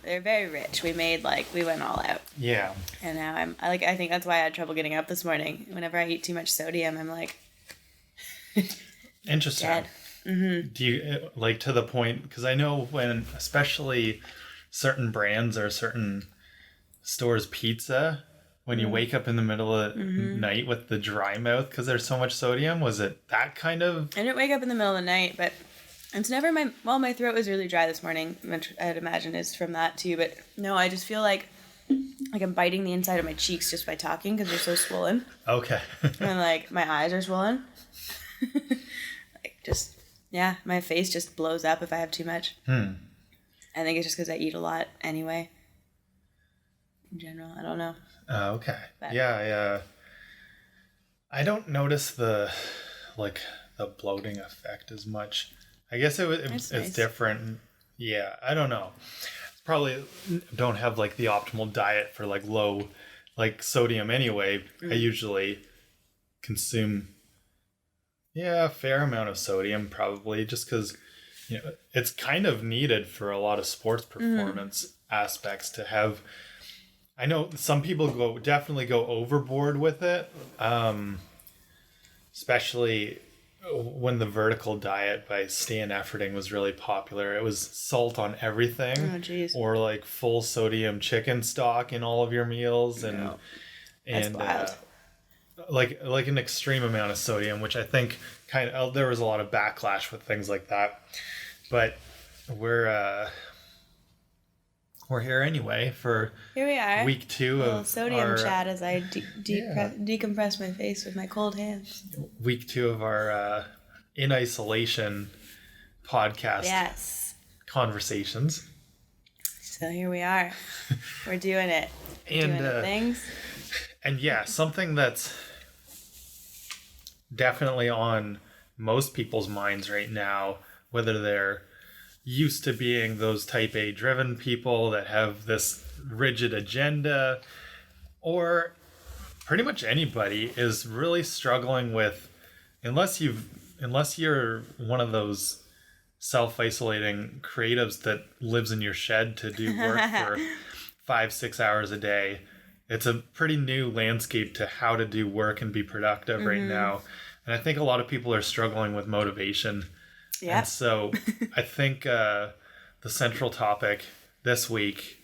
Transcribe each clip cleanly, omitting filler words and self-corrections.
they're very rich. We went all out. Yeah. And now I think that's why I had trouble getting up this morning. Whenever I eat too much sodium, I'm like interesting. Dead. Mm-hmm. Do you like to the point, because I know when especially certain brands or certain stores pizza, when you wake up in the middle of the night with the dry mouth because there's so much sodium, was it that kind of? I didn't wake up in the middle of the night, but it's never my throat was really dry this morning, which I'd imagine is from that too, but no, I just feel like I'm biting the inside of my cheeks just by talking because they're so swollen. Okay. And like my eyes are swollen. My face just blows up if I have too much. I think it's just because I eat a lot anyway. In general, I don't know. Oh, okay. But. Yeah. I don't notice the bloating effect as much. I guess it's nice. different. Yeah, I don't know. Probably don't have like the optimal diet for like low sodium anyway. I usually consume a fair amount of sodium probably just because it's kind of needed for a lot of sports performance aspects to have. I know some people definitely go overboard with it, especially when the vertical diet by Stan Efferding was really popular. It was salt on everything. Oh, geez. Or like full sodium chicken stock in all of your meals. That's wild. Like an extreme amount of sodium, which I think there was a lot of backlash with things like that. But we're here anyway for here we are. week 2 of sodium chat as I decompress my face with my cold hands. Week 2 of our in isolation podcast conversations. So here we are. We're doing it. Doing things. And something that's definitely on most people's minds right now, whether they're used to being those type A driven people that have this rigid agenda, or pretty much anybody is really struggling with, unless you're one of those self-isolating creatives that lives in your shed to do work for 5-6 hours a day. It's a pretty new landscape to how to do work and be productive right now. And I think a lot of people are struggling with motivation. Yeah. And so I think the central topic this week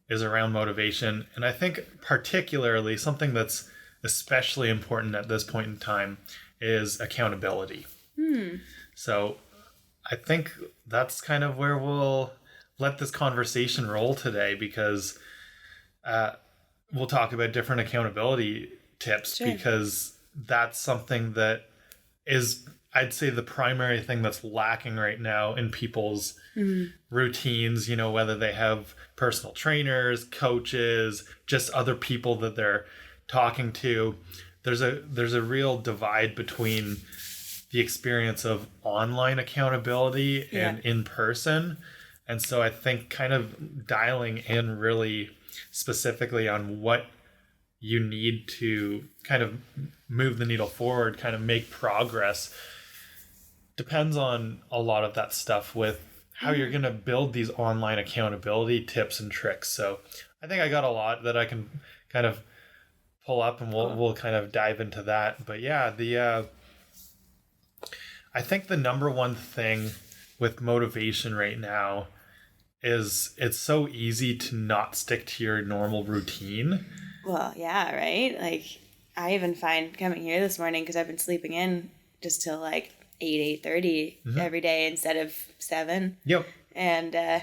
is around motivation. And I think particularly something that's especially important at this point in time is accountability. So I think that's kind of where we'll let this conversation roll today, because we'll talk about different accountability tips, because that's something that is, I'd say, the primary thing that's lacking right now in people's routines, whether they have personal trainers, coaches, just other people that they're talking to. There's a real divide between the experience of online accountability and in person. And so I think kind of dialing in really specifically on what you need to kind of move the needle forward, kind of make progress, depends on a lot of that stuff with how you're going to build these online accountability tips and tricks. So I think I got a lot that I can kind of pull up, and we'll kind of dive into that. But I think the number one thing with motivation right now is it's so easy to not stick to your normal routine. Well, yeah, right? Like, I even find coming here this morning, because I've been sleeping in just till like 8:30 every day instead of 7. Yep. And,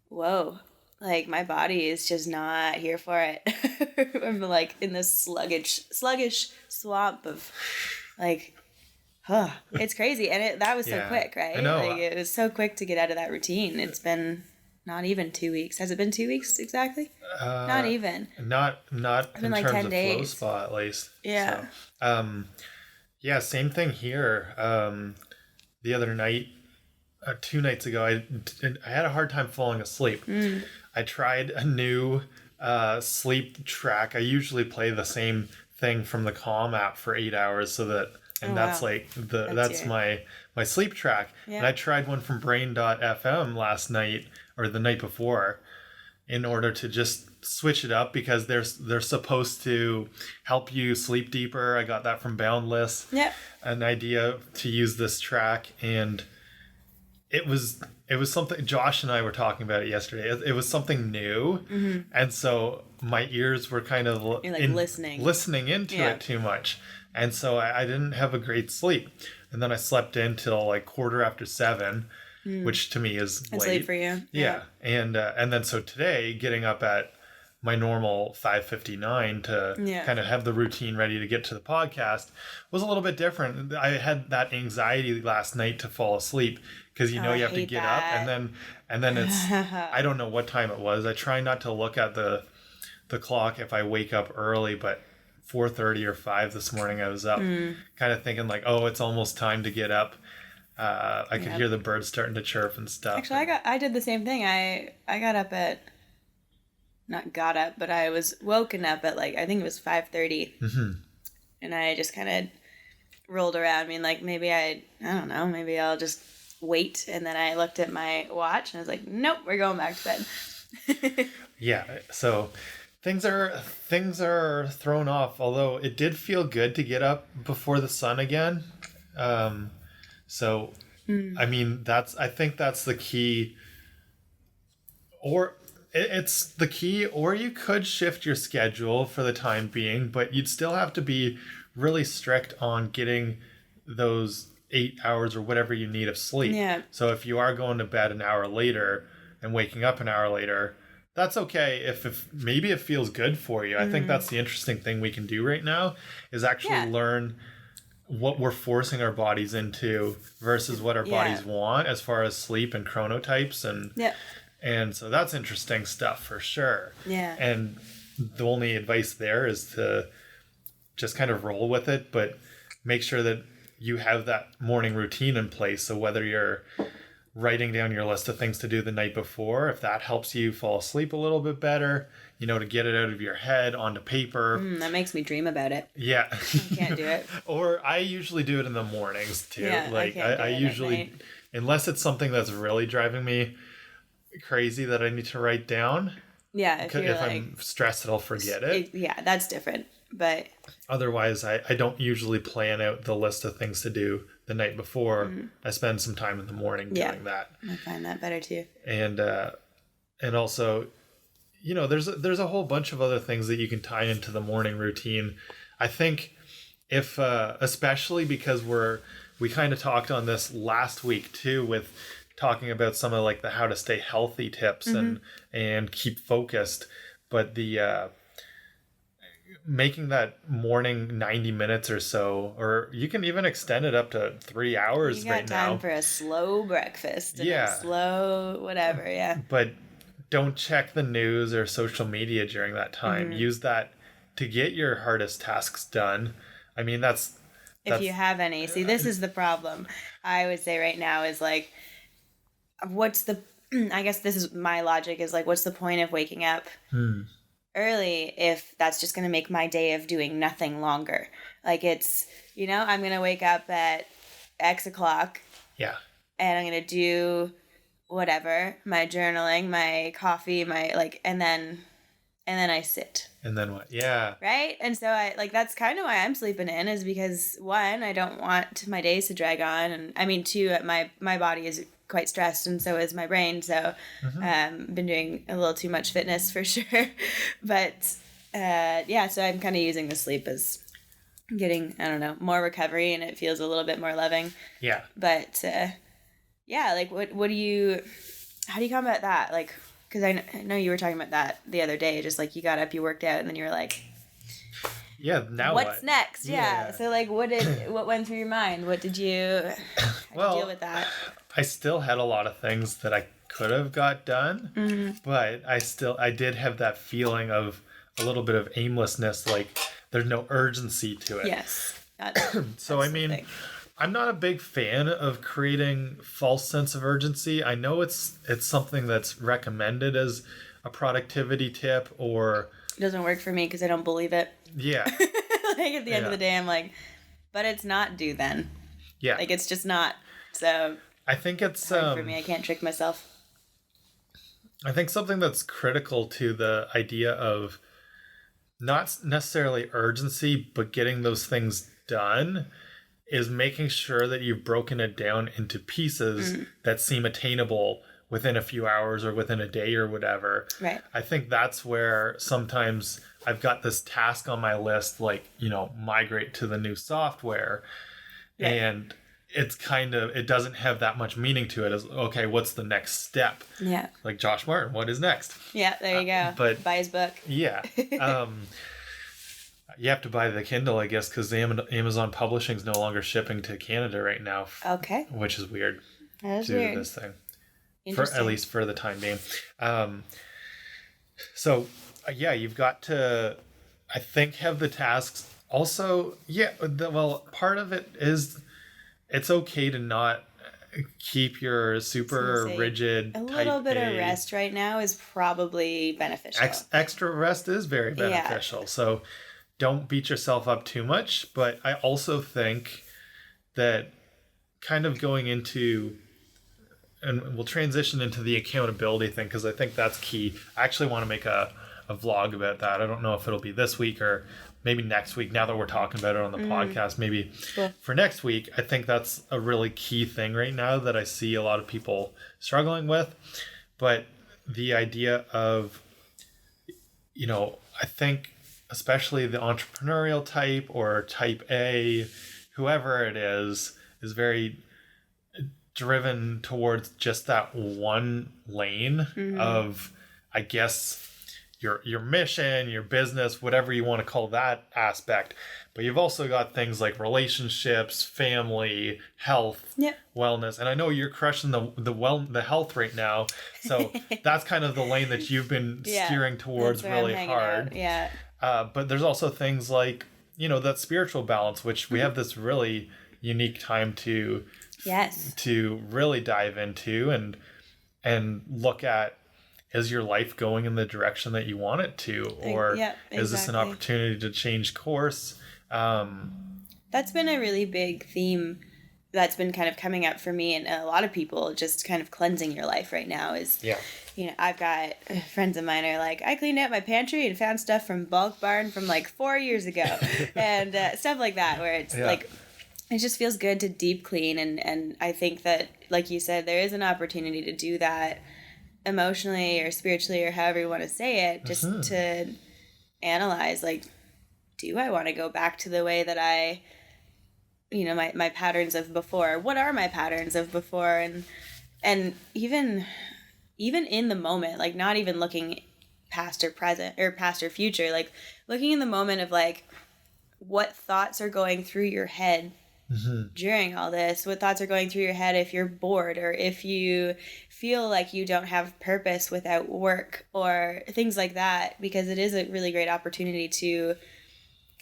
whoa, like my body is just not here for it. I'm like in this sluggish swamp of like, it's crazy. And that was so quick, right? I know. Like, it was so quick to get out of that routine. It's been not even 2 weeks. Has it been 2 weeks exactly? Not even. Not in like terms 10 of days. Flow Spa, at least. Yeah. So, same thing here. The other night, 2 nights ago, I had a hard time falling asleep. I tried a new sleep track. I usually play the same thing from the Calm app for 8 hours, so that, and that's like that's my sleep track. Yeah. And I tried one from Brain.fm last night or the night before in order to just switch it up, because they're supposed to help you sleep deeper. I got that from Boundless. Yep. An idea to use this track, and it was something Josh and I were talking about it yesterday. It was something new, and so my ears were kind of listening into it too much, and so I didn't have a great sleep. And then I slept in till like 7:15, which to me is It's late. late for you. Yeah. And then so today, getting up at my normal 5:59 to kind of have the routine ready to get to the podcast was a little bit different. I had that anxiety last night to fall asleep, because you have to get up, and then it's I don't know what time it was. I try not to look at the clock if I wake up early, but 4:30 or 5 this morning I was up, kind of thinking like, oh, it's almost time to get up. I could hear the birds starting to chirp and stuff. Actually, I did the same thing. I got up at, not got up, but I was woken up at like, I think it was 5:30, and I just kind of rolled around, being like, maybe I don't know, maybe I'll just wait. And then I looked at my watch and I was like, nope, we're going back to bed. Yeah, so things are thrown off, although it did feel good to get up before the sun again. So, I mean, I think that's the key, or it's the key, or you could shift your schedule for the time being, but you'd still have to be really strict on getting those 8 hours or whatever you need of sleep. Yeah. So if you are going to bed an hour later and waking up an hour later, that's okay if maybe it feels good for you. I think that's the interesting thing we can do right now, is actually learn what we're forcing our bodies into versus what our bodies want as far as sleep and chronotypes, and so that's interesting stuff for sure. Yeah. And the only advice there is to just kind of roll with it, but make sure that you have that morning routine in place. So whether you're writing down your list of things to do the night before, if that helps you fall asleep a little bit better, to get it out of your head onto paper. That makes me dream about it. Yeah. I can't do it. Or I usually do it in the mornings too. Yeah, like I usually, unless it's something that's really driving me crazy that I need to write down. Yeah. If I'm stressed that I'll forget it. Yeah, that's different. But otherwise, I don't usually plan out the list of things to do the night before. I spend some time in the morning doing that. I find that better too. And also, there's a whole bunch of other things that you can tie into the morning routine. I think if especially because we kind of talked on this last week too, with talking about some of like the how to stay healthy tips and keep focused, but the making that morning 90 minutes or so, or you can even extend it up to 3 hours right now. You got time for a slow breakfast and a slow whatever, But don't check the news or social media during that time. Use that to get your hardest tasks done. I mean, that's if you have any. See, this is the problem. I would say right now is like, I guess this is my logic, is like, what's the point of waking up early if that's just going to make my day of doing nothing longer? Like, it's, I'm going to wake up at X o'clock. Yeah. And I'm going to do whatever, my journaling, my coffee, and then I sit. And then what? Yeah. Right? And so that's kind of why I'm sleeping in, is because one, I don't want my days to drag on. And I mean, two, my body is quite stressed, and so is my brain. So been doing a little too much fitness for sure. But so I'm kind of using the sleep as getting, I don't know, more recovery, and it feels a little bit more loving. Yeah. But like what do you, how do you combat that? Like, because I know you were talking about that the other day, just like you got up, you worked out, and then you were like, now what's next? Yeah. So like, what went through your mind? What did you, how did you deal with that? I still had a lot of things that I could have got done, but I did have that feeling of a little bit of aimlessness, like there's no urgency to it. Yes. So I mean, I'm not a big fan of creating false sense of urgency. I know it's something that's recommended as a productivity tip, or it doesn't work for me because I don't believe it. Yeah. Like at the end of the day, I'm like, but it's not due then. Yeah. Like it's just not. So I think it's hard for me. I can't trick myself. I think something that's critical to the idea of not necessarily urgency, but getting those things done is making sure that you've broken it down into pieces that seem attainable within a few hours or within a day or whatever. Right. I think that's where sometimes I've got this task on my list, like, migrate to the new software. Right. And it's it doesn't have that much meaning to it as, okay, what's the next step? Yeah. Like Josh Martin, what is next? Yeah, there you go. But buy his book. Yeah. You have to buy the Kindle, I guess, because Amazon Publishing is no longer shipping to Canada right now. Okay. Which is weird. That is weird. This thing. At least for the time being. You've got to, I think, have the tasks. Also, part of it is it's okay to not keep your super rigid a little bit of rest right now is probably beneficial. Extra rest is very beneficial. Yeah. So don't beat yourself up too much. But I also think that kind of going into, and we'll transition into the accountability thing, because I think that's key. I actually want to make a vlog about that. I don't know if it'll be this week or maybe next week, now that we're talking about it on the podcast, maybe for next week. I think that's a really key thing right now that I see a lot of people struggling with. But the idea of, I think especially the entrepreneurial type or type A, whoever it is very driven towards just that one lane of, I guess, your mission, your business, whatever you want to call that aspect. But you've also got things like relationships, family, health, wellness. And I know you're crushing the health right now. So that's kind of the lane that you've been steering towards really hard. Yeah. But there's also things like, that spiritual balance, which we have this really unique time to really dive into and look at. Is your life going in the direction that you want it to? Or is this an opportunity to change course? That's been a really big theme that's been kind of coming up for me and a lot of people, just kind of cleansing your life right now is, I've got friends of mine are like, I cleaned out my pantry and found stuff from Bulk Barn from like 4 years ago and stuff like that, where it's like, it just feels good to deep clean. And I think that, like you said, there is an opportunity to do that emotionally or spiritually or however you want to say it, just to analyze, like, do I want to go back to the way that I, my patterns of before? What are my patterns of before? And even in the moment, like, not even looking past or present or past or future, like looking in the moment of like, what thoughts are going through your head during all this, what thoughts are going through your head if you're bored or if you feel like you don't have purpose without work or things like that, because it is a really great opportunity to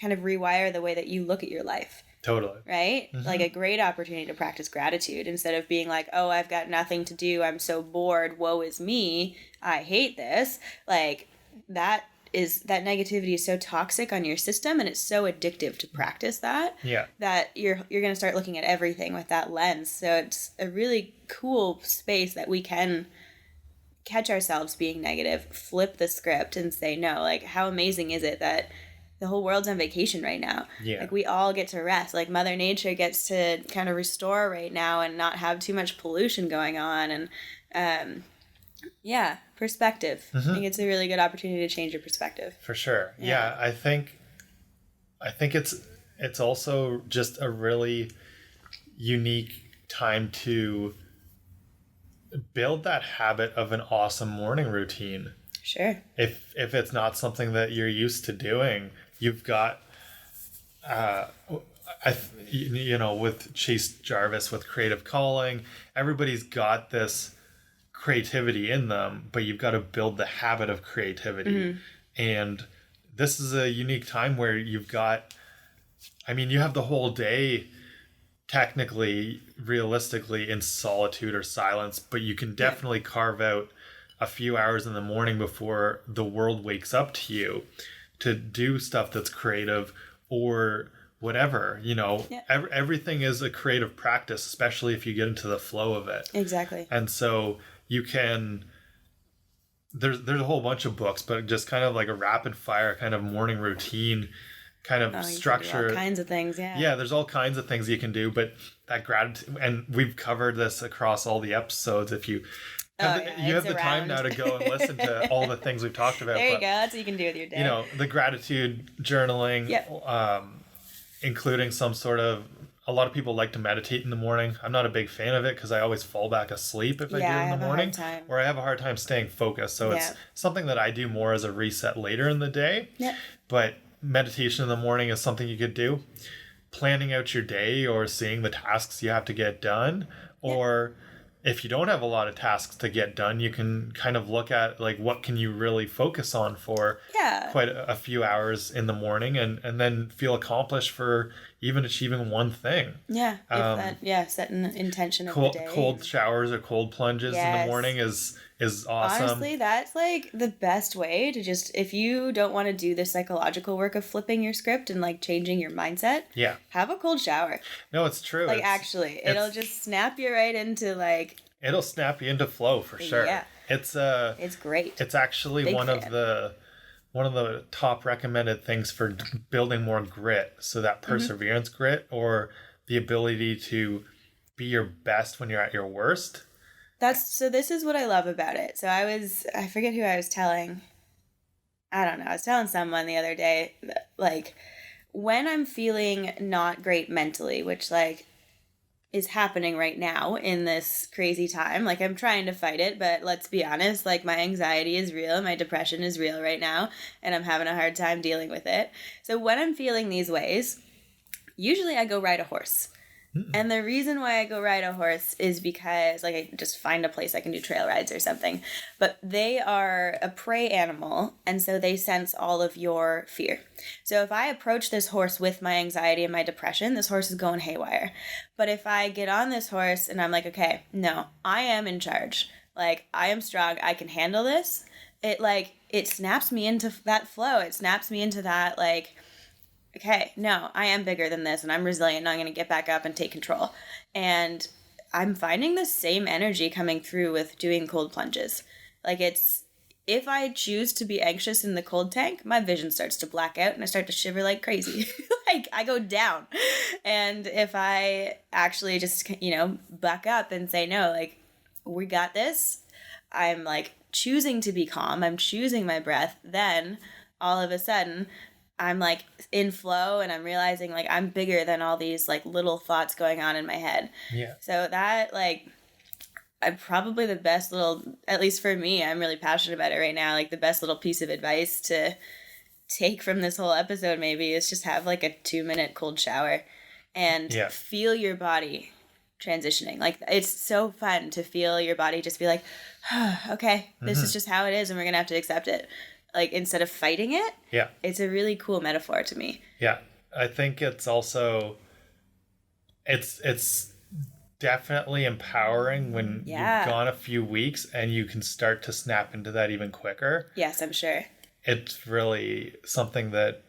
kind of rewire the way that you look at your life. Totally. Right? Like a great opportunity to practice gratitude instead of being like, oh, I've got nothing to do, I'm so bored, woe is me, I hate this. Like, that negativity is so toxic on your system, and it's so addictive to practice that you're going to start looking at everything with that lens. So it's a really cool space that we can catch ourselves being negative, flip the script and say, no, like, how amazing is it that the whole world's on vacation right now? Like, we all get to rest. Like, Mother Nature gets to kind of restore right now and not have too much pollution going on. And perspective. I think it's a really good opportunity to change your perspective. For sure. Yeah, I think it's also just a really unique time to build that habit of an awesome morning routine. Sure. If it's not something that you're used to doing, you've got with Chase Jarvis with Creative Calling, everybody's got this creativity in them, but you've got to build the habit of creativity. And this is a unique time where you have the whole day technically, realistically, in solitude or silence, but you can definitely carve out a few hours in the morning before the world wakes up to you to do stuff that's creative or whatever, everything is a creative practice, especially if you get into the flow of it. Exactly. And so you can there's a whole bunch of books, but just kind of like a rapid fire kind of morning routine kind of structure. All kinds of things, yeah. Yeah, there's all kinds of things you can do, but that gratitude, and we've covered this across all the episodes. If you you have the time now to go and listen to all the things we've talked about. There you go. That's what you can do with your day. You know, the gratitude journaling, including some sort of, a lot of people like to meditate in the morning. I'm not a big fan of it because I always fall back asleep if I do it in the morning, or I have a hard time staying focused. So it's something that I do more as a reset later in the day. Yeah. But meditation in the morning is something you could do. Planning out your day or seeing the tasks you have to get done, or if you don't have a lot of tasks to get done, you can kind of look at like what can you really focus on for quite a few hours in the morning, and then feel accomplished for even achieving one thing. Yeah. Set an intention of the day. Cold showers or cold plunges in the morning is awesome. Honestly, that's like the best way to just, if you don't want to do the psychological work of flipping your script and like changing your mindset, have a cold shower. No, it's true. Like it'll just snap you right into like. It'll snap you into flow for sure. Yeah. It's great. It's actually one of the top recommended things for building more grit. So that perseverance grit, or the ability to be your best when you're at your worst. So this is what I love about it. So I forget who I was telling. I don't know. I was telling someone the other day, like, when I'm feeling not great mentally, which like is happening right now in this crazy time. Like, I'm trying to fight it, but let's be honest, like, my anxiety is real, my depression is real right now, and I'm having a hard time dealing with it. So when I'm feeling these ways, usually I go ride a horse. And the reason why I go ride a horse is because, like, I just find a place I can do trail rides or something. But they are a prey animal, and so they sense all of your fear. So if I approach this horse with my anxiety and my depression, this horse is going haywire. But if I get on this horse and I'm like, okay, no, I am in charge. Like, I am strong. I can handle this. It snaps me into that flow. It snaps me into that, like, okay, no, I am bigger than this and I'm resilient and I'm going to get back up and take control. And I'm finding the same energy coming through with doing cold plunges. Like, if I choose to be anxious in the cold tank, my vision starts to black out and I start to shiver like crazy. Like, I go down. And if I actually just, buck up and say, no, like, we got this, I'm like choosing to be calm, I'm choosing my breath, then all of a sudden I'm like in flow and I'm realizing like I'm bigger than all these like little thoughts going on in my head. Yeah. So that, like, I'm probably the best little, at least for me, I'm really passionate about it right now. Like, the best little piece of advice to take from this whole episode maybe is just have like a 2-minute cold shower and feel your body transitioning. Like, it's so fun to feel your body just be like, oh, okay, this is just how it is and we're going to have to accept it. Like, instead of fighting it. Yeah. It's a really cool metaphor to me. Yeah. I think it's also, it's definitely empowering when you've gone a few weeks and you can start to snap into that even quicker. Yes, I'm sure. It's really something that,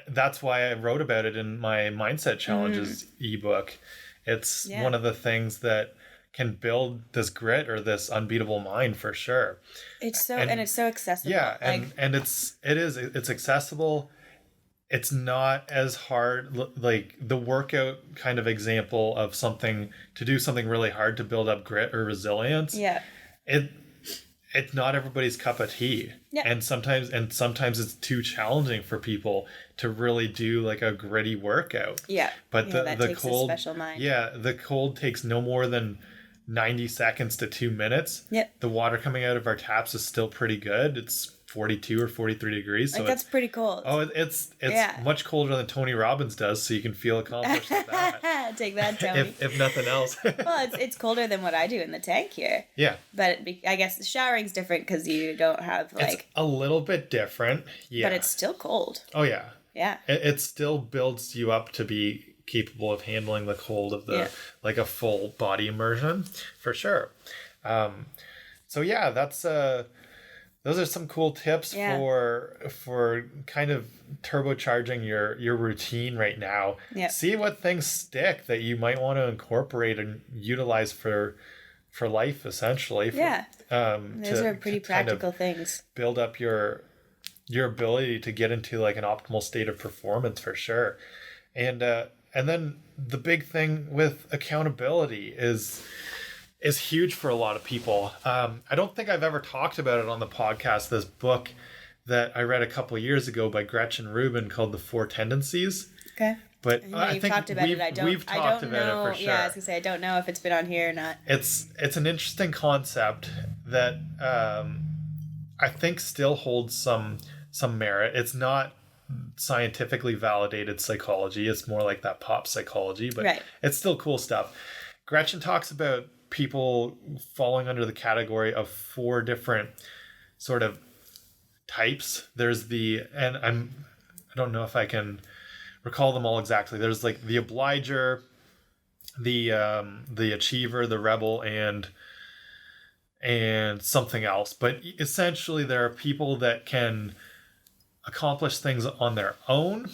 that's why I wrote about it in my Mindset Challenges ebook. It's one of the things that can build this grit or this unbeatable mind for sure. It's so accessible. Yeah, and it's accessible. It's not as hard, like the workout kind of example of something to do something really hard to build up grit or resilience. Yeah. It's not everybody's cup of tea. Yeah. And sometimes it's too challenging for people to really do like a gritty workout. Yeah. But the cold, a special mind. Yeah, the cold takes no more than 90 seconds to 2 minutes. Yep. The water coming out of our taps is still pretty good. It's 42 or 43 degrees. So that's pretty cold. Oh, it's much colder than Tony Robbins does, so you can feel accomplished with that. Take that, Tony. if nothing else. Well, it's colder than what I do in the tank here. Yeah. But I guess the showering's different because you don't have like... It's a little bit different. Yeah. But it's still cold. Oh, yeah. Yeah. It still builds you up to be capable of handling the cold of like a full body immersion for sure. So yeah, that's those are some cool tips for kind of turbocharging your routine right now. Yep. See what things stick that you might want to incorporate and utilize for life, essentially. Those are pretty practical things. Build up your ability to get into like an optimal state of performance for sure. And then the big thing with accountability is huge for a lot of people. I don't think I've ever talked about it on the podcast. This book that I read a couple of years ago by Gretchen Rubin called The Four Tendencies. Okay. But I think talked about it. we've talked about it for sure. Yeah, I was gonna say I don't know if it's been on here or not. It's an interesting concept that I think still holds some merit. It's not scientifically validated psychology. It's more like that pop psychology, but it's still cool stuff. Gretchen talks about people falling under the category of 4 different sort of types. There's I don't know if I can recall them all exactly. There's like the obliger, the achiever, the rebel, and something else. But essentially there are people that can accomplish things on their own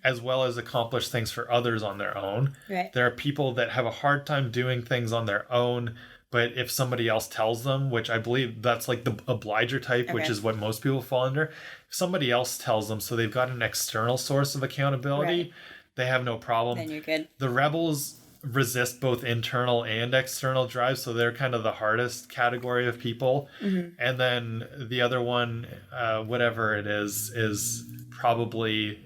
as well as accomplish things for others on their own. Right. There are people that have a hard time doing things on their own, but if somebody else tells them, which I believe that's like the obliger type, which is what most people fall under. If somebody else tells them, so they've got an external source of accountability, they have no problem. Then you're good. The rebels resist both internal and external drive, so they're kind of the hardest category of people. And then the other one, whatever it is probably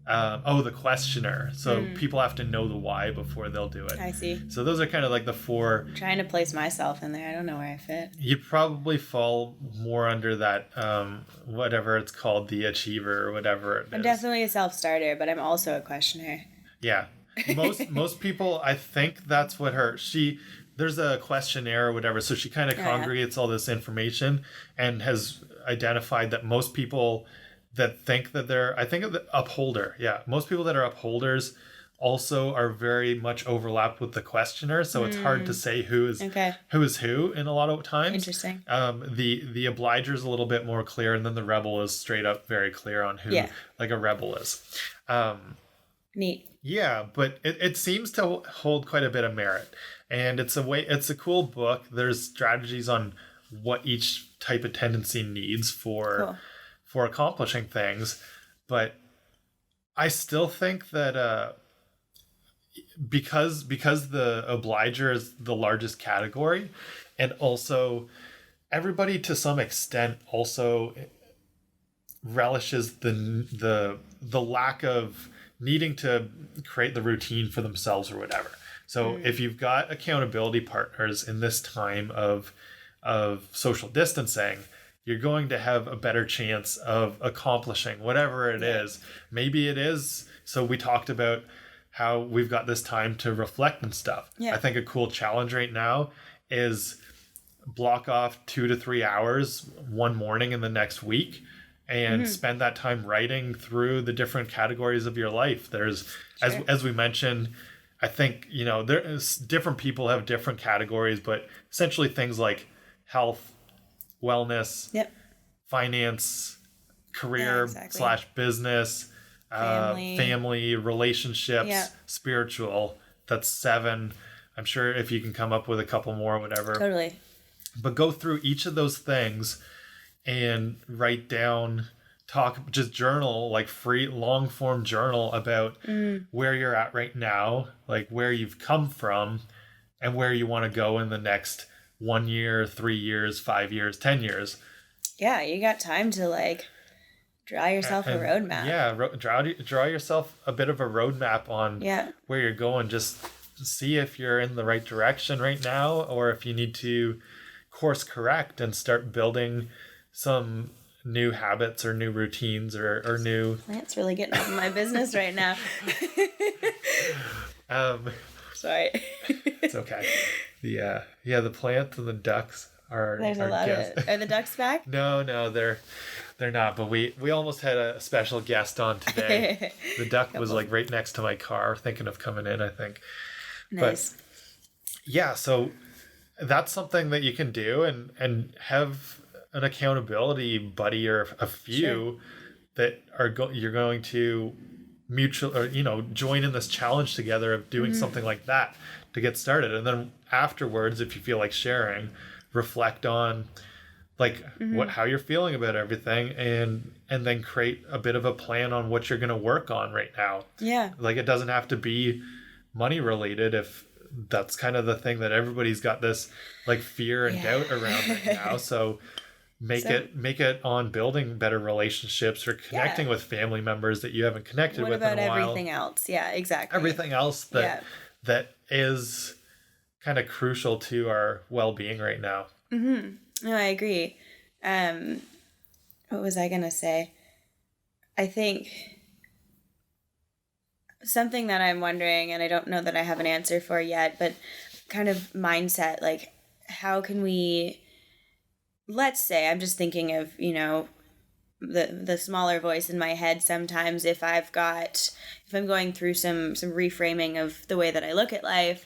the questioner. So people have to know the why before they'll do it. I see. So those are kind of like the 4. I'm trying to place myself in there. I don't know where I fit. You probably fall more under that whatever it's called, the achiever or whatever it is. I'm definitely a self-starter, but I'm also a questioner. Yeah. Most people, I think that's what there's a questionnaire or whatever, so she kind of congregates all this information and has identified that most people that think that they're, I think of the upholder, most people that are upholders also are very much overlapped with the questioner, so it's hard to say who is who in a lot of times. Interesting. The obliger is a little bit more clear, and then the rebel is straight up very clear on who like a rebel is. Neat. Yeah, but it seems to hold quite a bit of merit, and it's a cool book. There's strategies on what each type of tendency needs for accomplishing things, but I still think that because the obliger is the largest category, and also everybody to some extent also relishes the lack of needing to create the routine for themselves or whatever. So if you've got accountability partners in this time of social distancing, you're going to have a better chance of accomplishing whatever it is. Maybe it is, so we talked about how we've got this time to reflect and stuff. I think a cool challenge right now is block off 2 to 3 hours one morning in the next week and spend that time writing through the different categories of your life. There's, as we mentioned, I think, there's different people have different categories, but essentially things like health, wellness, finance, career / business, family, relationships, spiritual. That's 7. I'm sure if you can come up with a couple more, whatever. Totally. But go through each of those things and write down, just journal, like free long form journal about where you're at right now, like where you've come from and where you want to go in the next 1 year, 3 years, 5 years, 10 years. Yeah, you got time to like draw yourself a roadmap. Yeah, draw yourself a bit of a roadmap on where you're going. Just see if you're in the right direction right now, or if you need to course correct and start building some new habits or new routines or new... Plant's really getting up in my business right now. Sorry. It's okay. The plants and the ducks are... There's a lot guests. of it. Are the ducks back? No, they're not, but we almost had a special guest on today. The duck was like right next to my car, thinking of coming in, I think. Nice. But yeah, so that's something that you can do and have an accountability buddy or a few that are you're going to mutual or join in this challenge together of doing something like that to get started. And then afterwards, if you feel like sharing, reflect on like how you're feeling about everything, and then create a bit of a plan on what you're going to work on right now. Yeah. Like it doesn't have to be money related, if that's kind of the thing that everybody's got this like fear and doubt around right now. So make it on building better relationships or connecting with family members that you haven't connected with in a while. What about everything else? Yeah, exactly. Everything else that is kind of crucial to our well-being right now. No, I agree. What was I going to say? I think something that I'm wondering, and I don't know that I have an answer for yet, but kind of mindset, like how can we, let's say, I'm just thinking of, you know, the smaller voice in my head sometimes, if I'm going through some reframing of the way that I look at life,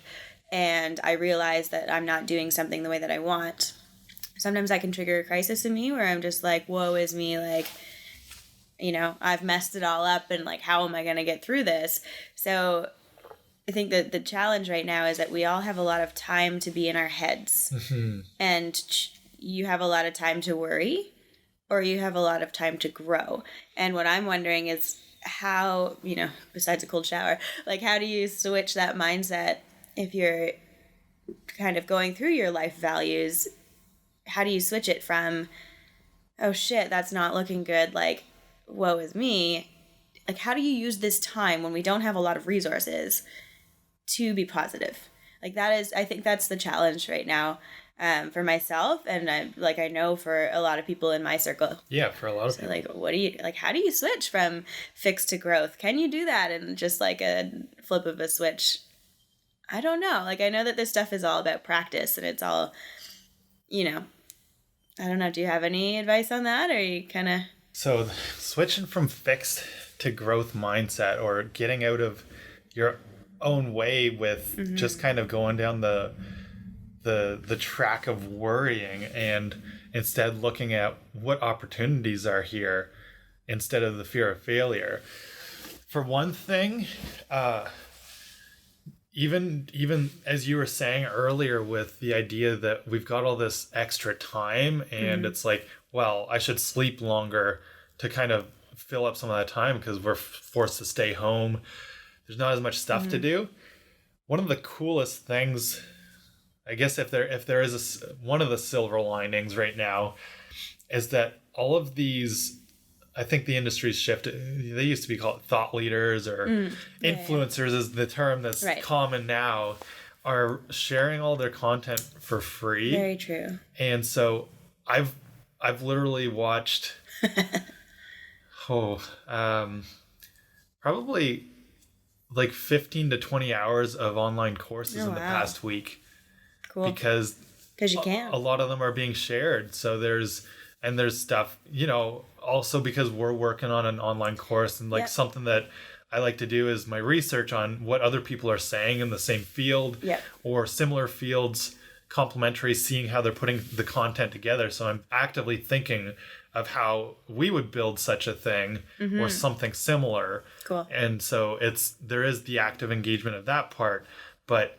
and I realize that I'm not doing something the way that I want, sometimes I can trigger a crisis in me where I'm just like, woe is me, like, you know, I've messed it all up, and like, how am I going to get through this? So I think that the challenge right now is that we all have a lot of time to be in our heads, and you have a lot of time to worry, or you have a lot of time to grow. And what I'm wondering is how, you know, besides a cold shower, like how do you switch that mindset if you're kind of going through your life values? How do you switch it from, oh shit, that's not looking good, like, woe is me? Like, how do you use this time when we don't have a lot of resources to be positive? Like, I think that's the challenge right now, for myself, and I know for a lot of people in my circle. Yeah, for a lot of people. Like, how do you switch from fixed to growth? Can you do that in just like a flip of a switch? I don't know. Like, I know that this stuff is all about practice, and it's all, you know, I don't know. Do you have any advice on that, or you kind of... So switching from fixed to growth mindset, or getting out of your own way with just kind of going down the track of worrying, and instead looking at what opportunities are here instead of the fear of failure. For one thing, even as you were saying earlier, with the idea that we've got all this extra time, and it's like, well, I should sleep longer to kind of fill up some of that time because we're forced to stay home. There's not as much stuff to do. One of the coolest things, I guess, if there is one of the silver linings right now, is that all of these, I think the industry's shifted. They used to be called thought leaders, or influencers is the term that's common now, are sharing all their content for free. Very true. And so I've literally watched probably like 15 to 20 hours of online courses in the past week. Cool. Because you can. A lot of them are being shared. So there's stuff, you know, also because we're working on an online course, and like something that I like to do is my research on what other people are saying in the same field or similar fields, complementary, seeing how they're putting the content together. So I'm actively thinking of how we would build such a thing or something similar. Cool. And so there is the active engagement of that part, but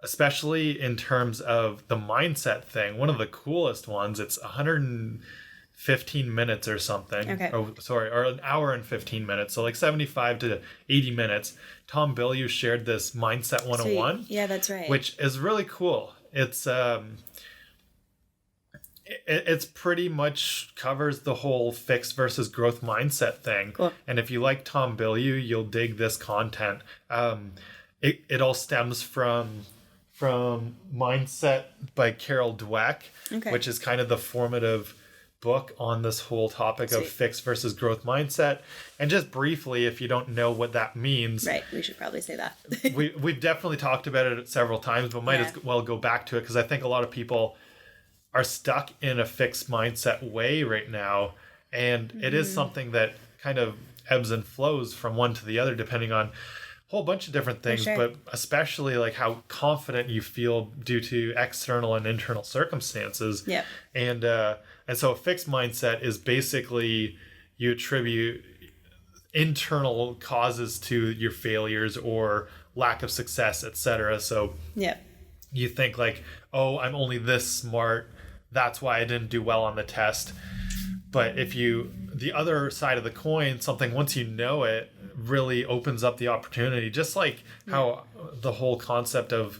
especially in terms of the mindset thing, one of the coolest ones, it's 115 minutes or something. Okay. Or an hour and 15 minutes. So like 75 to 80 minutes. Tom Bilyeu shared this Mindset 101. Sweet. Yeah, that's right. Which is really cool. It's pretty much covers the whole fixed versus growth mindset thing. Cool. And if you like Tom Bilyeu, you'll dig this content. It all stems from Mindset by Carol Dweck, which is kind of the formative book on this whole topic of fixed versus growth mindset. And just briefly, if you don't know what that means, right, we should probably say that. we've definitely talked about it several times, but might as well go back to it, because I think a lot of people are stuck in a fixed mindset way right now, and it is something that kind of ebbs and flows from one to the other depending on whole bunch of different things, but especially like how confident you feel due to external and internal circumstances. Yeah. And so a fixed mindset is basically you attribute internal causes to your failures or lack of success, etc. So you think like, oh, I'm only this smart, that's why I didn't do well on the test. But if you, the other side of the coin, something once you know it really opens up the opportunity, just like how the whole concept of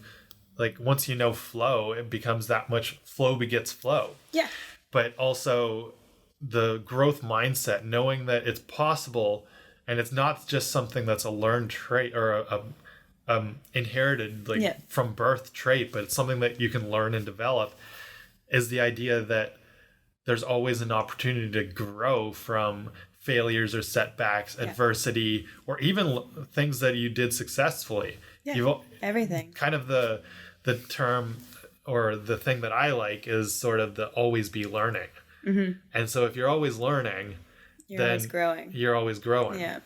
like once you know flow, it becomes that much, flow begets flow. Yeah. But also the growth mindset, knowing that it's possible and it's not just something that's a learned trait or a inherited like from birth trait, but it's something that you can learn and develop, is the idea that there's always an opportunity to grow from failures or setbacks, adversity, or even things that you did successfully. Everything. Kind of the term or the thing that I like is sort of the always be learning. Mm-hmm. And so if you're always learning, then you're always growing. Yeah.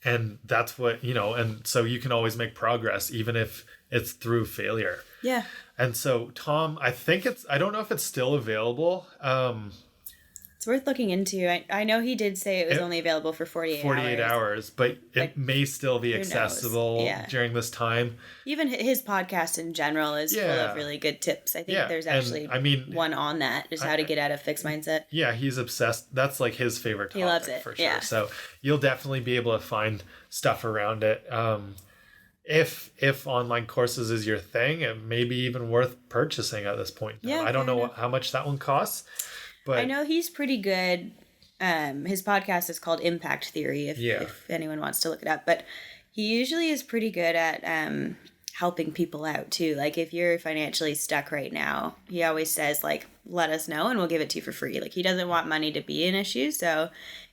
And that's what, and so you can always make progress, even if it's through failure. Yeah. And so, Tom, I don't know if it's still available. It's worth looking into. I know he did say it was only available for 48 hours, but it may still be accessible during this time. Even his podcast in general is full of really good tips. I think there's actually one on that, just how to get out of fixed mindset. Yeah, he's obsessed. That's like his favorite topic. He loves it. For sure. Yeah. So you'll definitely be able to find stuff around it. If online courses is your thing, it may be even worth purchasing at this point. Yeah, I don't know how much that one costs, but I know he's pretty good. His podcast is called Impact Theory, if anyone wants to look it up. But he usually is pretty good at helping people out too. Like if you're financially stuck right now, he always says like, let us know and we'll give it to you for free. Like he doesn't want money to be an issue. So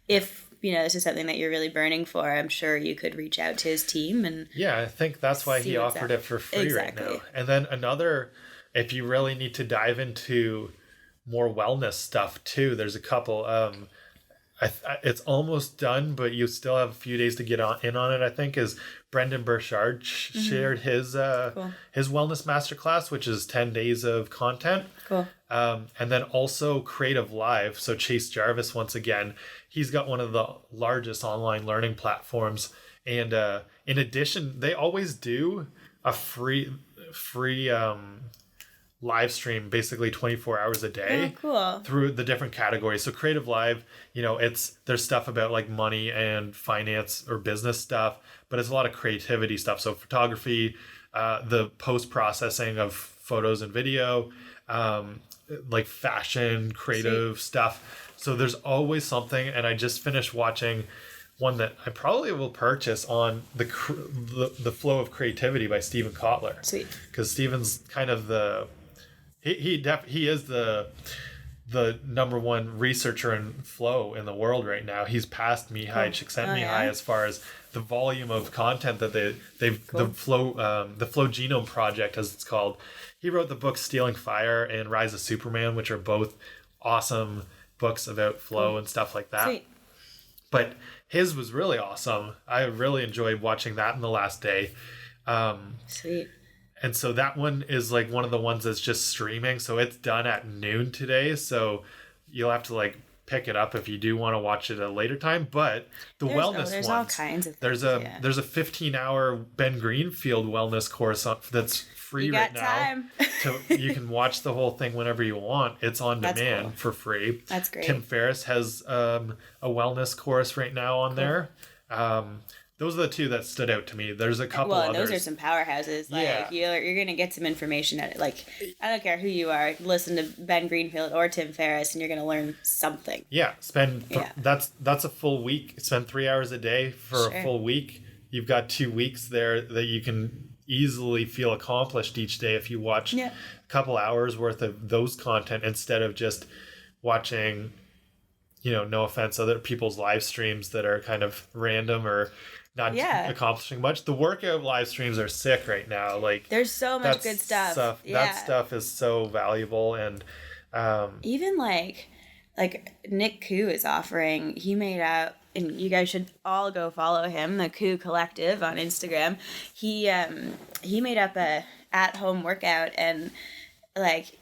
if this is something that you're really burning for, I'm sure you could reach out to his team and I think that's why he offered it for free right now. And then another, if you really need to dive into more wellness stuff too, there's a couple. It's almost done, but you still have a few days to get in on it. I think is Brendan Burchard shared his wellness masterclass, which is 10 days of content. Cool. And then also Creative Live. So Chase Jarvis, once again, he's got one of the largest online learning platforms. And in addition, they always do a free live stream, basically 24 hours a day. Oh, cool. Through the different categories. So Creative Live, there's stuff about like money and finance or business stuff, but it's a lot of creativity stuff. So photography, the post-processing of photos and video, like fashion, creative stuff. So there's always something. And I just finished watching one that I probably will purchase on the Flow of Creativity by Stephen Kotler. Sweet. Because Stephen's kind of he is the number one researcher in flow in the world right now. He's passed Mihai Csikszentmihalyi as far as the volume of content that they've the flow Genome Project, as it's called. He wrote the books Stealing Fire and Rise of Superman, which are both awesome books about flow and stuff like that. Sweet. But his was really awesome. I really enjoyed watching that in the last day. Sweet. And so that one is like one of the ones that's just streaming. So it's done at noon today. So you'll have to like pick it up if you do want to watch it at a later time. But there's ones, all kinds of things. There's a 15-hour Ben Greenfield wellness course that's free right now. You can watch the whole thing whenever you want. It's on demand for free. That's great. Tim Ferriss has a wellness course right now on there. Those are the two that stood out to me. There's a couple others. Those are some powerhouses. Like you're gonna get some information at it. Like I don't care who you are, listen to Ben Greenfield or Tim Ferriss, and you're gonna learn something. Yeah, that's a full week. Spend 3 hours a day for a full week. You've got 2 weeks there that you can easily feel accomplished each day if you watch a couple hours worth of those content instead of just watching, no offense, other people's live streams that are kind of random or not accomplishing much. The workout live streams are sick right now. Like there's so much good stuff. That stuff is so valuable. And even like Nick Koo is offering, he made out, and you guys should all go follow him, the Koo Collective on Instagram. He made up a at-home workout, and like,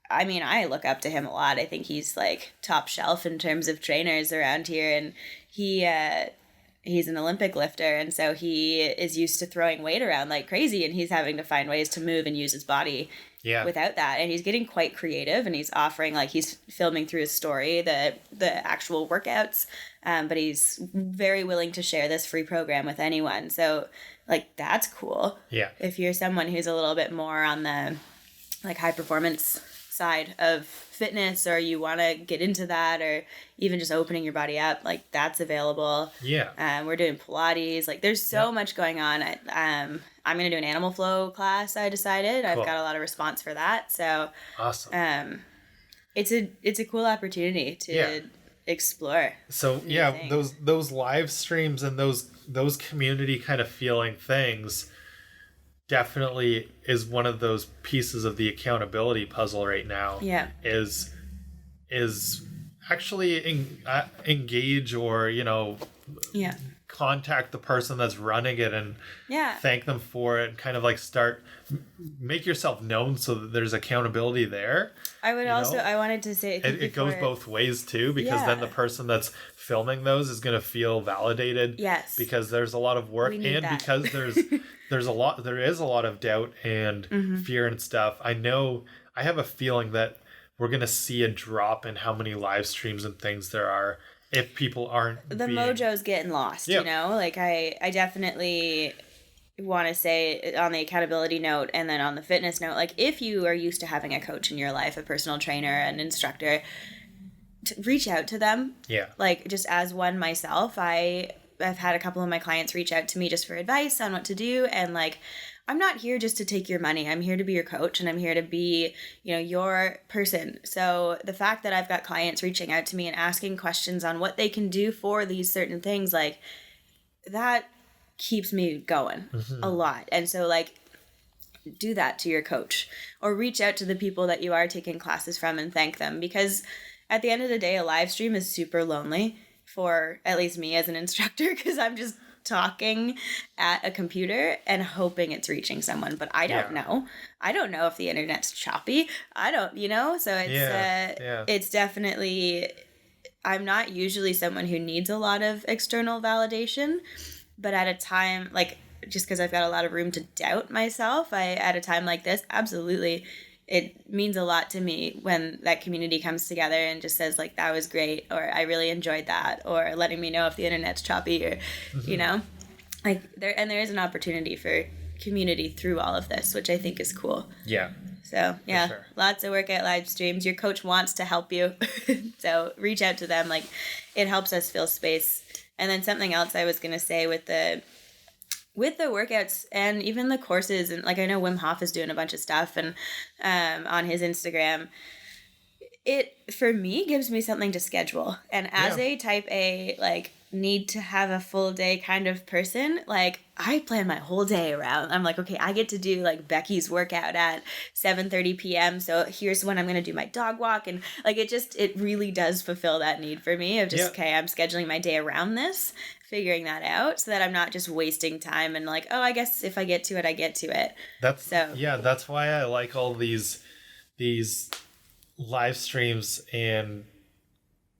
I mean, I look up to him a lot. I think he's like top shelf in terms of trainers around here, and he he's an Olympic lifter, and so he is used to throwing weight around like crazy, and he's having to find ways to move and use his body without that. And he's getting quite creative, and he's offering, like, he's filming through his story the actual workouts, but he's very willing to share this free program with anyone. So, like, that's cool. Yeah. If you're someone who's a little bit more on the, like, high performance side of fitness, or you want to get into that, or even just opening your body up, like, that's available. Yeah. We're doing Pilates. Like, there's so much going on. I'm going to do an animal flow class, I decided. Cool. I've got a lot of response for that. So awesome. It's a cool opportunity to explore. So those live streams and those community kind of feeling things definitely is one of those pieces of the accountability puzzle right now. Yeah. Is actually engage, or, contact the person that's running it and thank them for it, and kind of like make yourself known so that there's accountability there. I wanted to say it goes both ways too, because then the person that's filming those is going to feel validated. Yes. Because there's a lot of work, and because there is a lot of doubt and fear and stuff. I have a feeling that we're going to see a drop in how many live streams and things there are if people aren't mojo's getting lost. Like, I definitely want to say, on the accountability note and then on the fitness note, like, if you are used to having a coach in your life, a personal trainer, an instructor, to reach out to them. Like, just as one myself, I've had a couple of my clients reach out to me just for advice on what to do, and, like, I'm not here just to take your money. I'm here to be your coach, and I'm here to be, your person. So the fact that I've got clients reaching out to me and asking questions on what they can do for these certain things, like, that keeps me going a lot. And so, like, do that to your coach, or reach out to the people that you are taking classes from and thank them, because at the end of the day, a live stream is super lonely for at least me as an instructor, because I'm just talking at a computer and hoping it's reaching someone, but I don't know. I don't know if the internet's choppy. I don't, so it's definitely, I'm not usually someone who needs a lot of external validation, but at a time, like, just because I've got a lot of room to doubt myself, at a time like this, absolutely, it means a lot to me when that community comes together and just says, like, that was great, or I really enjoyed that, or letting me know if the internet's choppy, or, like, there is an opportunity for community through all of this, which I think is cool. Yeah. So, sure. Lots of workout live streams. Your coach wants to help you. So reach out to them. Like, it helps us fill space. And then something else I was going to say with the workouts and even the courses, and, like, I know Wim Hof is doing a bunch of stuff, and on his Instagram, it, for me, gives me something to schedule. And as a type A, like, need to have a full day kind of person, like, I plan my whole day around. I'm like, okay, I get to do, like, Becky's workout at 7:30 p.m. So here's when I'm going to do my dog walk. And, like, it really does fulfill that need for me of just, okay, I'm scheduling my day around this, figuring that out, so that I'm not just wasting time and, like, oh, I guess if I get to it, I get to it. That's why I like all these live streams and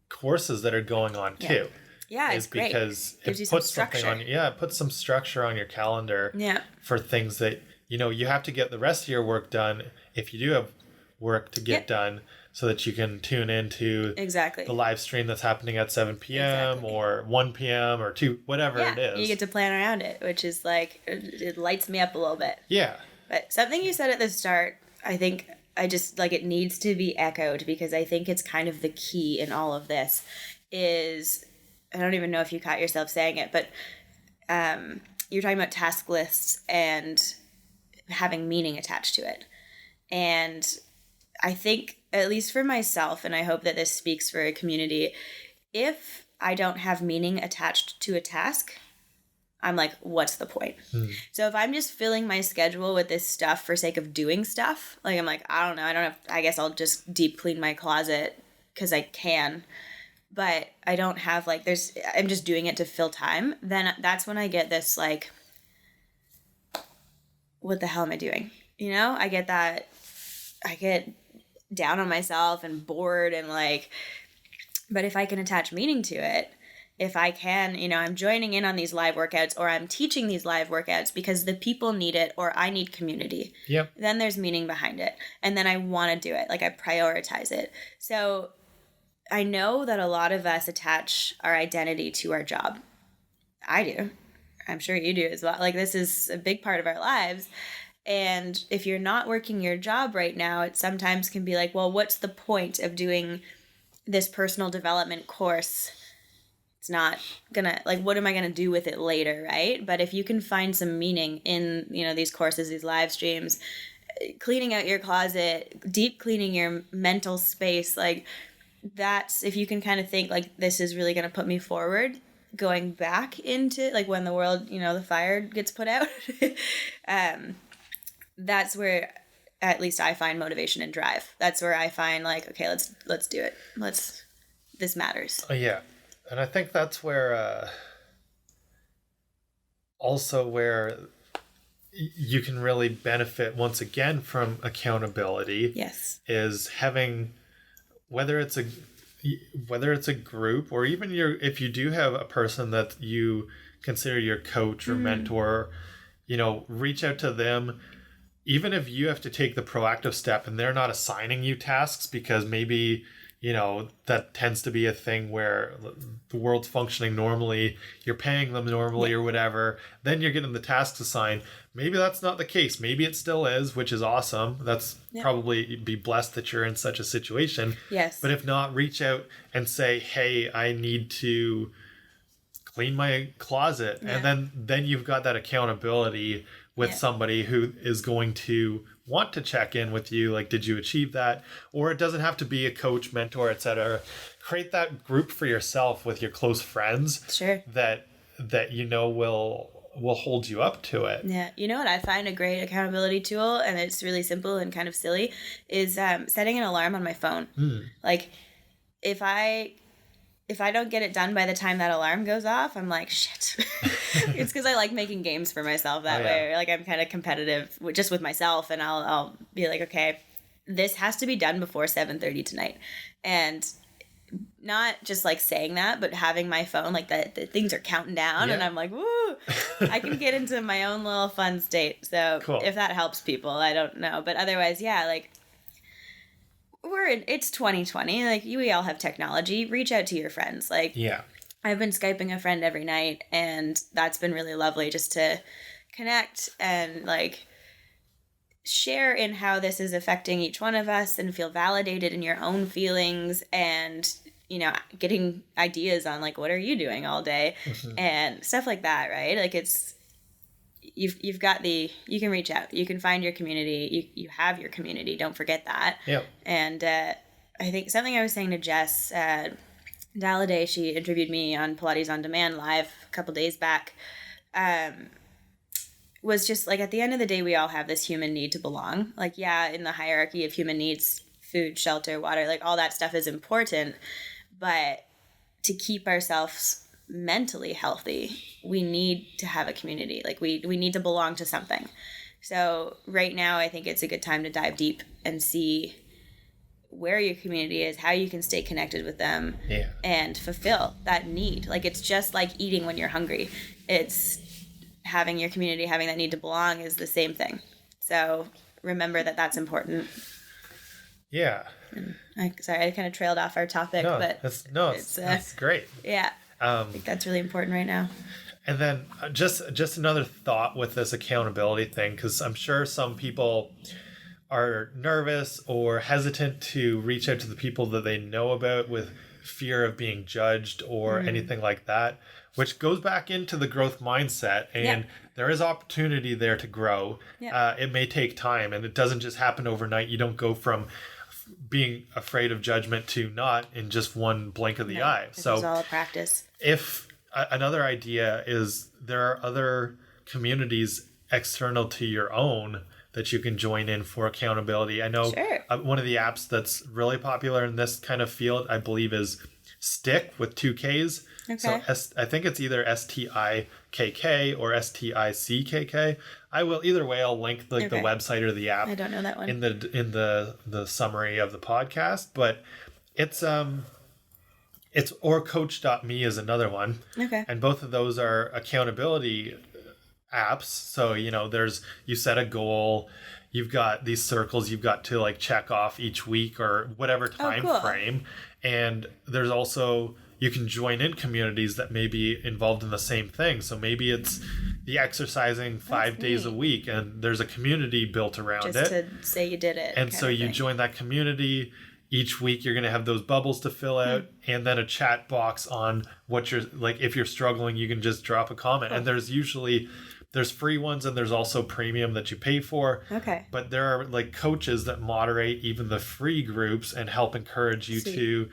courses that are going on too. Yeah, it's great. Because it puts something on. It puts some structure on your calendar. For things that you have to get the rest of your work done, if you do have work to get done, so that you can tune into the live stream that's happening at 7 p.m. or 1 p.m. or 2, whatever it is. You get to plan around it, which is, like, it lights me up a little bit. Yeah. But something you said at the start, I think I just, like, it needs to be echoed, because I think it's kind of the key in all of this is, I don't even know if you caught yourself saying it, but you're talking about task lists and having meaning attached to it. And I think, at least for myself, and I hope that this speaks for a community, if I don't have meaning attached to a task, I'm like, what's the point? So if I'm just filling my schedule with this stuff for sake of doing stuff, like, I'm like, I don't know, I guess I'll just deep clean my closet because I can, but I don't have, like, I'm just doing it to fill time, then that's when I get this, like, what the hell am I doing? I get down on myself and bored and, like, but if I can attach meaning to it, if I can, I'm joining in on these live workouts, or I'm teaching these live workouts because the people need it, or I need community. Yep. Then there's meaning behind it. And then I want to do it. Like I prioritize it. So I know that a lot of us attach our identity to our job. I do. I'm sure you do as well. Like this is a big part of our lives. And if you're not working your job right now, it sometimes can be like, well, what's the point of doing this personal development course? It's not gonna, like, what am I gonna do with it later, right? But if you can find some meaning in, these courses, these live streams, cleaning out your closet, deep cleaning your mental space, like that's, if you can kind of think like this is really gonna put me forward, going back into like when the world, the fire gets put out, that's where at least I find motivation and drive. That's where I find like, okay, let's do it. This matters. Oh, yeah. And I think that's where, also where you can really benefit once again from accountability. Yes. Is having, whether it's a group, or even if you do have a person that you consider your coach or mentor, reach out to them. Even if you have to take the proactive step and they're not assigning you tasks, because maybe, that tends to be a thing where the world's functioning normally, you're paying them normally or whatever, then you're getting the tasks assigned. Maybe that's not the case. Maybe it still is, which is awesome. That's probably be blessed that you're in such a situation. Yes. But if not, reach out and say, hey, I need to clean my closet. Yeah. And then you've got that accountability with somebody who is going to want to check in with you, like, did you achieve that? Or it doesn't have to be a coach, mentor, etc. Create that group for yourself with your close friends. Sure. That will hold you up to it. Yeah. You know what I find a great accountability tool, and it's really simple and kind of silly, is setting an alarm on my phone. Like if I don't get it done by the time that alarm goes off, I'm like, shit. It's because I like making games for myself that way. Like I'm kind of competitive just with myself, and I'll be like, okay, this has to be done before 7:30 tonight. And not just like saying that, but having my phone, like the things are counting down and I'm like, woo, I can get into my own little fun state. So cool. If that helps people, I don't know. But otherwise, like it's 2020. Like we all have technology. Reach out to your friends. Like I've been Skyping a friend every night, and that's been really lovely just to connect and like share in how this is affecting each one of us and feel validated in your own feelings, and getting ideas on like, what are you doing all day and stuff like that, right? Like it's you've got you can reach out, you can find your community, you have your community, don't forget that. And I think something I was saying to Jess Dalladay, she interviewed me on Pilates on Demand live a couple days back, was just like, at the end of the day, we all have this human need to belong. Like, in the hierarchy of human needs, food, shelter, water, like all that stuff is important. But to keep ourselves mentally healthy, we need to have a community. Like we need to belong to something. So right now, I think it's a good time to dive deep and see where your community is, how you can stay connected with them and fulfill that need. Like it's just like eating when you're hungry. It's having your community, having that need to belong is the same thing. So remember that that's important. Yeah. Sorry, I kind of trailed off our topic, but that's great. Yeah. I think that's really important right now. And then just another thought with this accountability thing, because I'm sure some people are nervous or hesitant to reach out to the people that they know about with fear of being judged or anything like that, which goes back into the growth mindset. And there is opportunity there to grow. It may take time, and it doesn't just happen overnight. You don't go from being afraid of judgment to not in just one blink of the eye. So it's all a practice. If another idea is there are other communities external to your own that you can join in for accountability. I know one of the apps that's really popular in this kind of field, I believe, is Stick with 2 Ks. Okay. So I think it's either STIKK or STICKK. I will, either way, I'll link the website or the app. I don't know that one. In the summary of the podcast, but it's or coach.me is another one. Okay. And both of those are accountability apps. So, you set a goal, you've got these circles you've got to like check off each week or whatever time cool. frame. And there's also, you can join in communities that may be involved in the same thing. So maybe it's the exercising 5 days a week and there's a community built around it. Just to say you did it. And so you join that community. Each week you're going to have those bubbles to fill out and then a chat box on what you're like. If you're struggling, you can just drop a comment. And there's free ones and there's also premium that you pay for. Okay. But there are like coaches that moderate even the free groups and help encourage you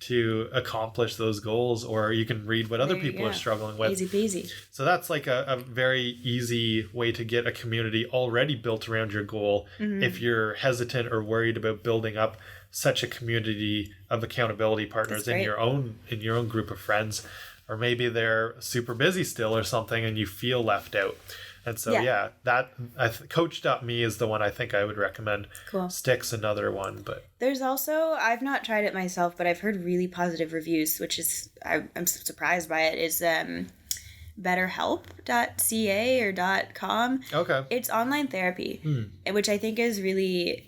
to accomplish those goals, or you can read what other people are struggling with. Easy peasy. So that's like a very easy way to get a community already built around your goal. If you're hesitant or worried about building up such a community of accountability partners in your own group of friends, or maybe they're super busy still or something and you feel left out. And so, coach.me is the one I think I would recommend. Cool. Stick's another one, but there's also, I've not tried it myself, but I've heard really positive reviews, which is, I'm surprised by it, is betterhelp.ca or .com. Okay. It's online therapy, which I think is really,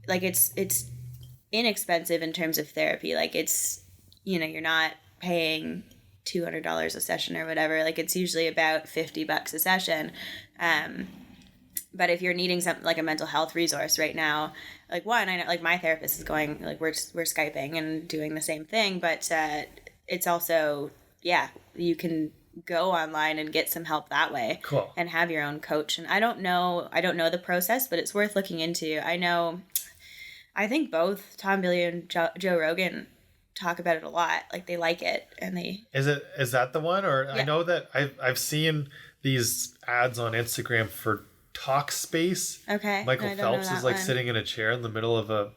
like, it's inexpensive in terms of therapy. Like, it's, you're not paying $200 a session or whatever. Like, it's usually about $50 a session. But if you're needing something like a mental health resource right now, like, one, I know, like, my therapist is going, like, we're Skyping and doing the same thing, but it's also, you can go online and get some help that way. Cool. And have your own coach. And I don't know the process, but it's worth looking into. I think both Tom Billy and Joe Rogan talk about it a lot. Like, they like it, and they... Is that the one? Or I know that I've seen these ads on Instagram for Talkspace. Okay. Michael Phelps is like sitting in a chair in the middle of a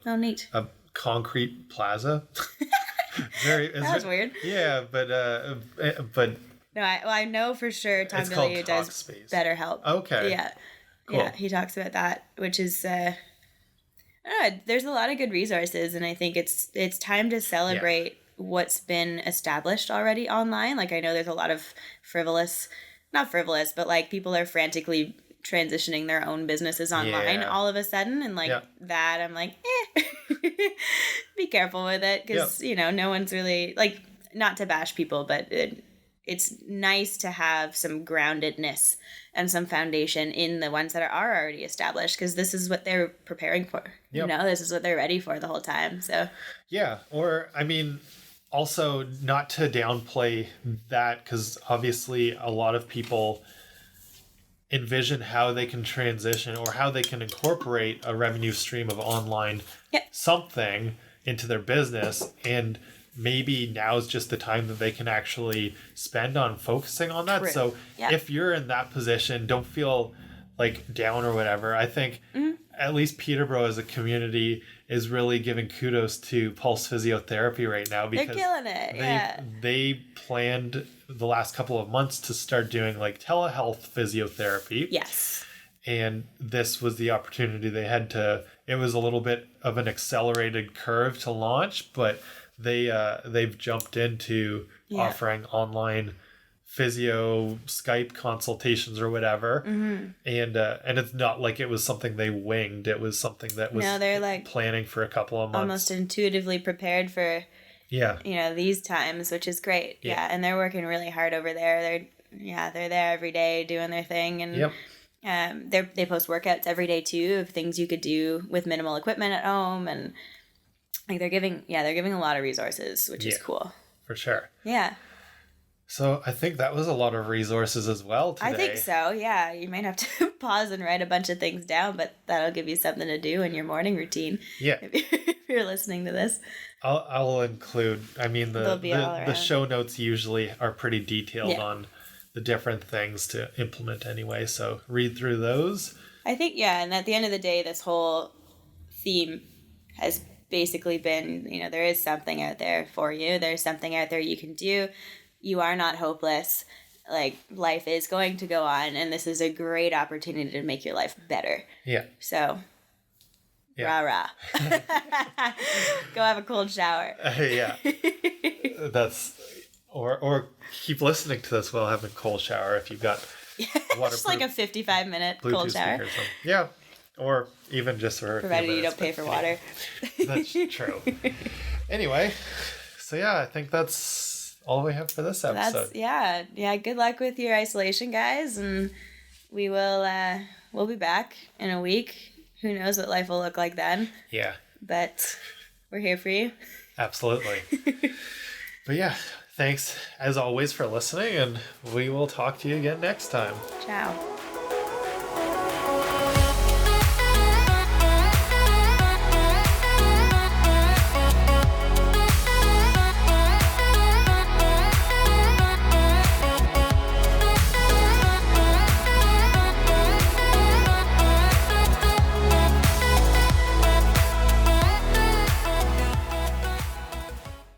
concrete plaza. That was weird. Yeah, but no, I know for sure Tom Billy does BetterHelp. Okay. Yeah. Cool. Yeah, he talks about that, which is there's a lot of good resources, and I think it's time to celebrate what's been established already online. Like, I know there's a lot of not frivolous, but like people are frantically transitioning their own businesses online all of a sudden, and like that, I'm like, be careful with it, because no one's really, like, not to bash people, but it's nice to have some groundedness and some foundation in the ones that are already established, because this is what they're preparing for. This is what they're ready for the whole time. So or I mean, also not to downplay that, because obviously a lot of people envision how they can transition or how they can incorporate a revenue stream of online something into their business, and maybe now's just the time that they can actually spend on focusing on that. True. So if you're in that position, don't feel like down or whatever. I think at least Peterborough as a community is really giving kudos to Pulse Physiotherapy right now, because they're killing it. They planned the last couple of months to start doing like telehealth physiotherapy. Yes. And this was the opportunity they had to, it was a little bit of an accelerated curve to launch, but they've jumped into offering online physio Skype consultations or whatever, and it's not like it was something they winged. It was something that was they're like planning for a couple of months, almost intuitively prepared for these times, which is great. And they're working really hard over there. They're there every day doing their thing, and they post workouts every day too of things you could do with minimal equipment at home, and like they're giving a lot of resources, which is cool. For sure. Yeah. So I think that was a lot of resources as well today. I think so, yeah. You might have to pause and write a bunch of things down, but that'll give you something to do in your morning routine. Yeah. If you're listening to this. I'll include, I mean, the show notes usually are pretty detailed on the different things to implement anyway, so read through those. I think, and at the end of the day, this whole theme has basically been, there is something out there for you. There's something out there you can do. You are not hopeless. Like, life is going to go on, and this is a great opportunity to make your life better. Yeah. So. Rah rah. Go have a cold shower. Yeah. That's or keep listening to this while having a cold shower if you've got waterproof. Just like a 55-minute cold shower. Yeah. Or even just for provided you don't pay for water. That's true. Anyway, so yeah, I think that's all we have for this episode. Yeah. Good luck with your isolation, guys, and we'll be back in a week. Who knows what life will look like then? Yeah. But we're here for you. Absolutely. But yeah, thanks as always for listening, and we will talk to you again next time. Ciao.